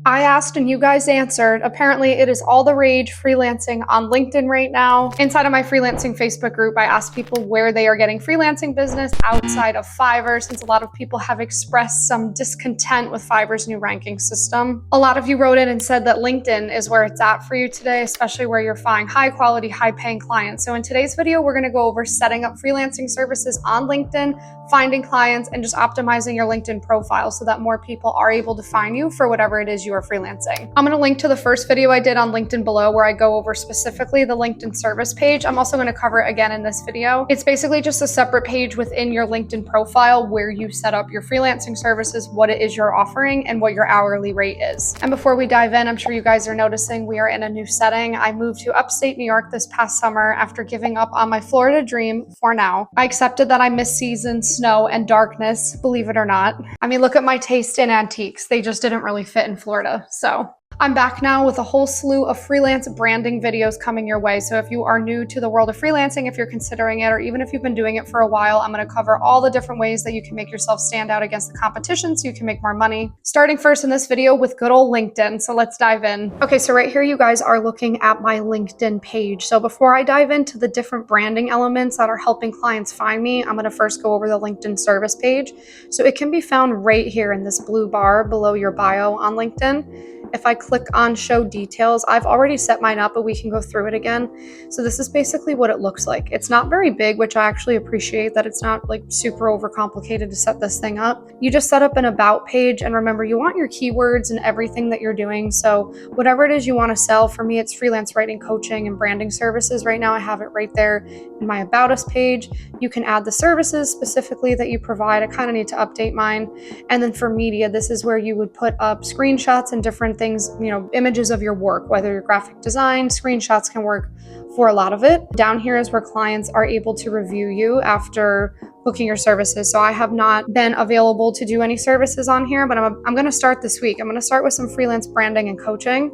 I asked and you guys answered. Apparently, it is all the rage freelancing on LinkedIn right now. Inside of my freelancing Facebook group, I asked people where they are getting freelancing business outside of Fiverr, since a lot of people have expressed some discontent with Fiverr's new ranking system. A lot of you wrote in and said that LinkedIn is where it's at for you today, especially where you're finding high quality, high paying clients. So in today's video, we're going to go over setting up freelancing services on LinkedIn, finding clients, and just optimizing your LinkedIn profile so that more people are able to find you for whatever it is you are freelancing. I'm going to link to the first video I did on LinkedIn below where I go over specifically the LinkedIn service page. I'm also going to cover it again in this video. It's basically just a separate page within your LinkedIn profile where you set up your freelancing services, what it is you're offering, and what your hourly rate is. And before we dive in, I'm sure you guys are noticing we are in a new setting. I moved to upstate New York this past summer after giving up on my Florida dream for now. I accepted that I miss seasons, snow, and darkness, believe it or not. I mean, look at my taste in antiques. They just didn't really fit in Florida. So I'm back now with a whole slew of freelance branding videos coming your way. So if you are new to the world of freelancing, if you're considering it, or even if you've been doing it for a while, I'm going to cover all the different ways that you can make yourself stand out against the competition so you can make more money. Starting first in this video with good old LinkedIn. So let's dive in. Okay, so right here you guys are looking at my LinkedIn page. So before I dive into the different branding elements that are helping clients find me, I'm going to first go over the LinkedIn service page. So it can be found right here in this blue bar below your bio on LinkedIn. If I click on show details, I've already set mine up, but we can go through it again. So this is basically what it looks like. It's not very big, which I actually appreciate that it's not like super overcomplicated to set this thing up. You just set up an about page, and remember, you want your keywords and everything that you're doing. So whatever it is you want to sell, for me, it's freelance writing, coaching, and branding services. Right now I have it right there in my about us page. You can add the services specifically that you provide. I kind of need to update mine. And then for media, this is where you would put up screenshots and different things, images of your work, whether you're graphic design, screenshots can work for a lot of it. Down here is where clients are able to review you after booking your services. So I have not been available to do any services on here, but I'm going to start this week. I'm going to start with some freelance branding and coaching.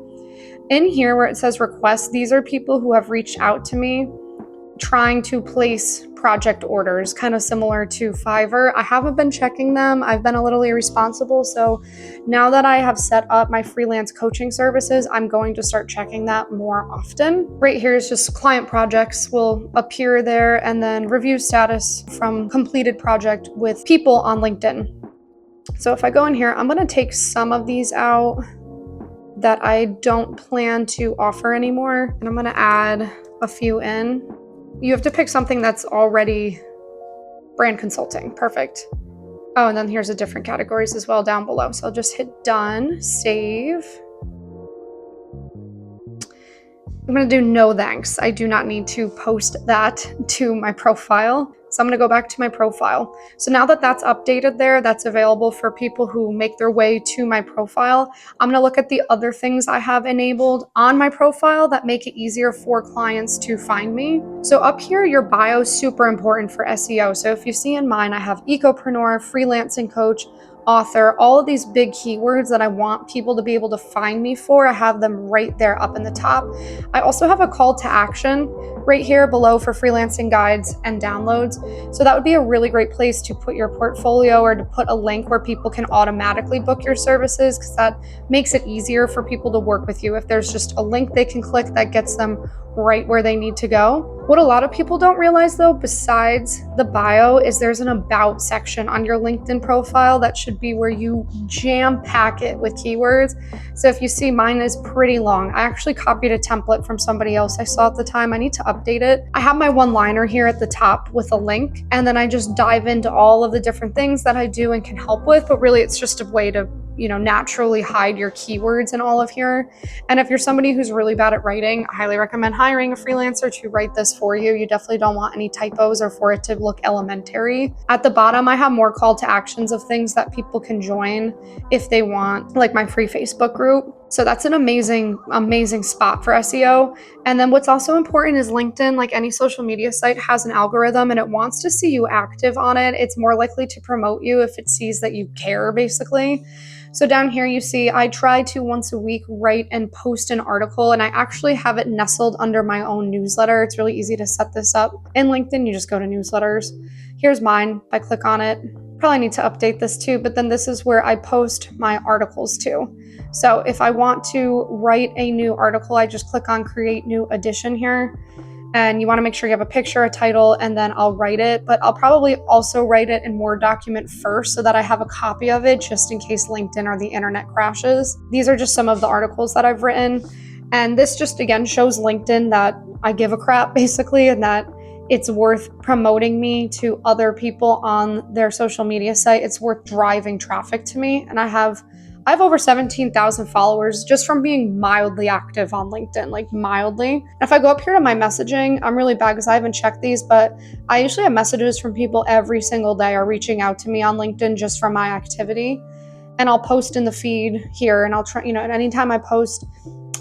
In here where it says requests, these are people who have reached out to me trying to place project orders, kind of similar to Fiverr. I haven't been checking them. I've been a little irresponsible. So now that I have set up my freelance coaching services, I'm going to start checking that more often. Right here is just client projects will appear there, and then review status from completed project with people on LinkedIn. So if I go in here, I'm going to take some of these out that I don't plan to offer anymore, and I'm going to add a few in. You have to pick something that's already brand consulting. Perfect. Oh, and then here's the different categories as well down below. So I'll just hit done, save. I'm going to do no thanks. I do not need to post that to my profile. So I'm going to go back to my profile. So now that that's updated there, that's available for people who make their way to my profile. I'm going to look at the other things I have enabled on my profile that make it easier for clients to find me. So up here, your bio is super important for SEO. So if you see in mine, I have ecopreneur, freelancing coach, author, all of these big keywords that I want people to be able to find me for. I have them right there up in the top. I also have a call to action right here below for freelancing guides and downloads. So that would be a really great place to put your portfolio or to put a link where people can automatically book your services, because that makes it easier for people to work with you. If there's just a link they can click that gets them right where they need to go. What a lot of people don't realize though, besides the bio, is there's an about section on your LinkedIn profile that should be where you jam pack it with keywords. So if you see, mine is pretty long. I actually copied a template from somebody else I saw at the time. I need to update it. I have my one-liner here at the top with a link, and then I just dive into all of the different things that I do and can help with, but really it's just a way to naturally hide your keywords in all of here. And if you're somebody who's really bad at writing, I highly recommend hiring a freelancer to write this for you. You definitely don't want any typos or for it to look elementary. At the bottom, I have more call to actions of things that people can join if they want, like my free Facebook group. So that's an amazing, amazing spot for SEO. And then what's also important is LinkedIn, like any social media site, has an algorithm and it wants to see you active on it. It's more likely to promote you if it sees that you care, basically. So down here you see I try to once a week write and post an article, and I actually have it nestled under my own newsletter. It's really easy to set this up. In LinkedIn, you just go to newsletters. Here's mine. If I click on it, Probably need to update this too, but then this is where I post my articles too. So if I want to write a new article, I just click on create new edition here. And you want to make sure you have a picture, a title, and then I'll write it. But I'll probably also write it in Word document first so that I have a copy of it just in case LinkedIn or the internet crashes. These are just some of the articles that I've written. And this just, again, shows LinkedIn that I give a crap, basically, and that it's worth promoting me to other people on their social media site. It's worth driving traffic to me. And I have over 17,000 followers just from being mildly active on LinkedIn, like mildly. And if I go up here to my messaging, I'm really bad because I haven't checked these, but I usually have messages from people every single day are reaching out to me on LinkedIn just from my activity. And I'll post in the feed here, and I'll try, and anytime I post,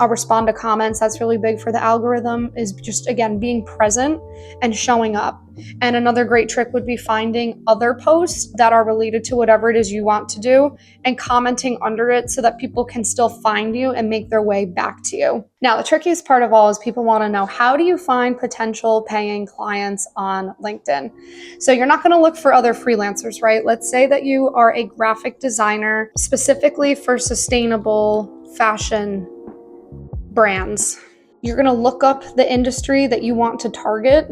I'll respond to comments. That's really big for the algorithm, is just, again, being present and showing up. And another great trick would be finding other posts that are related to whatever it is you want to do and commenting under it so that people can still find you and make their way back to you. Now, the trickiest part of all is people want to know, how do you find potential paying clients on LinkedIn? So you're not going to look for other freelancers, right? Let's say that you are a graphic designer specifically for sustainable fashion brands. You're going to look up the industry that you want to target,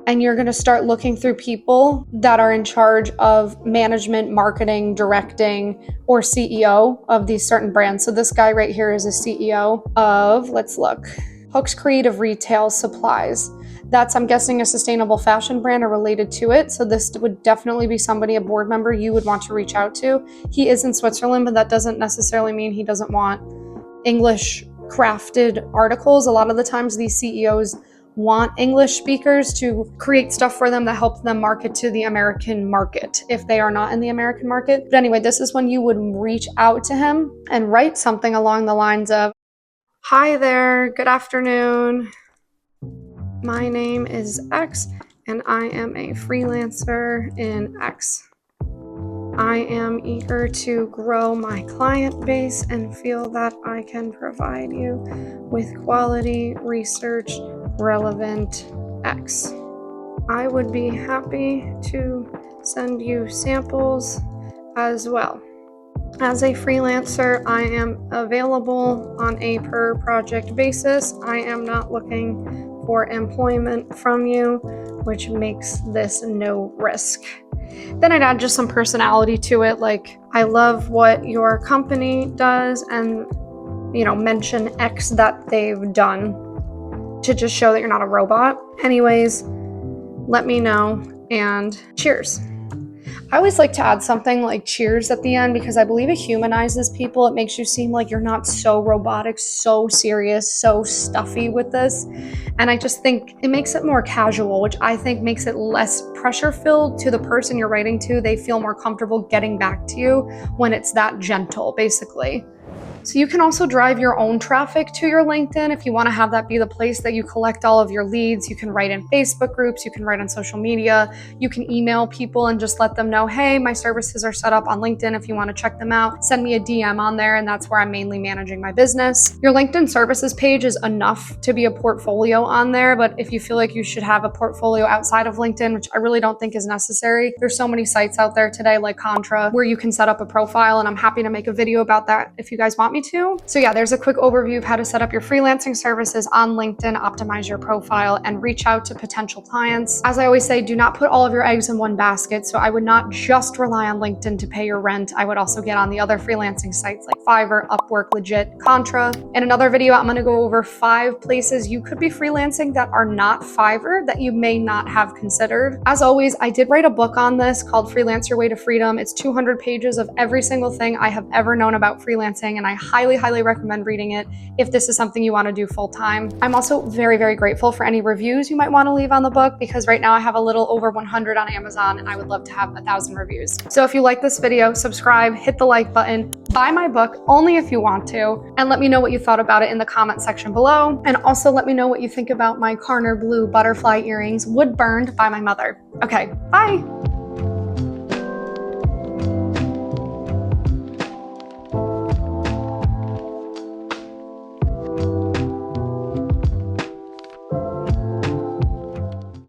and you're going to start looking through people that are in charge of management, marketing, directing, or CEO of these certain brands. So this guy right here is a CEO of, let's look, Hooks Creative Retail Supplies. That's, I'm guessing, a sustainable fashion brand or related to it. So this would definitely be somebody, a board member, you would want to reach out to. He is in Switzerland, but that doesn't necessarily mean he doesn't want English crafted articles. A lot of the times these CEOs want English speakers to create stuff for them that helps them market to the American market if they are not in the American market. But anyway, this is when you would reach out to him and write something along the lines of, "Hi there, good afternoon. My name is X and I am a freelancer in X. I am eager to grow my client base and feel that I can provide you with quality research relevant X. I would be happy to send you samples as well. As a freelancer, I am available on a per project basis. I am not looking for employment from you, which makes this no risk." Then I'd add just some personality to it, like, "I love what your company does," and, mention X that they've done to just show that you're not a robot. "Anyways, let me know, and cheers." I always like to add something like cheers at the end because I believe it humanizes people. It makes you seem like you're not so robotic, so serious, so stuffy with this. And I just think it makes it more casual, which I think makes it less pressure filled to the person you're writing to. They feel more comfortable getting back to you when it's that gentle, basically. So you can also drive your own traffic to your LinkedIn if you want to have that be the place that you collect all of your leads. You can write in Facebook groups, you can write on social media, you can email people and just let them know, "Hey, my services are set up on LinkedIn if you want to check them out. Send me a DM on there," and that's where I'm mainly managing my business. Your LinkedIn services page is enough to be a portfolio on there, but if you feel like you should have a portfolio outside of LinkedIn, which I really don't think is necessary, there's so many sites out there today like Contra where you can set up a profile, and I'm happy to make a video about that if you guys want me to. So yeah, there's a quick overview of how to set up your freelancing services on LinkedIn, optimize your profile, and reach out to potential clients. As I always say, do not put all of your eggs in one basket. So I would not just rely on LinkedIn to pay your rent. I would also get on the other freelancing sites like Fiverr, Upwork, Legit, Contra. In another video, I'm going to go over 5 places you could be freelancing that are not Fiverr that you may not have considered. As always, I did write a book on this called Freelance Your Way to Freedom. It's 200 pages of every single thing I have ever known about freelancing, and I highly recommend reading it if this is something you want to do full time. I'm also very grateful for any reviews you might want to leave on the book, because right now I have a little over 100 on Amazon and I would love to have 1,000 reviews. So if you like this video, subscribe, hit the like button, buy my book only if you want to, and let me know what you thought about it in the comment section below. And also let me know what you think about my Carner Blue butterfly earrings, wood burned by my mother. Okay, bye.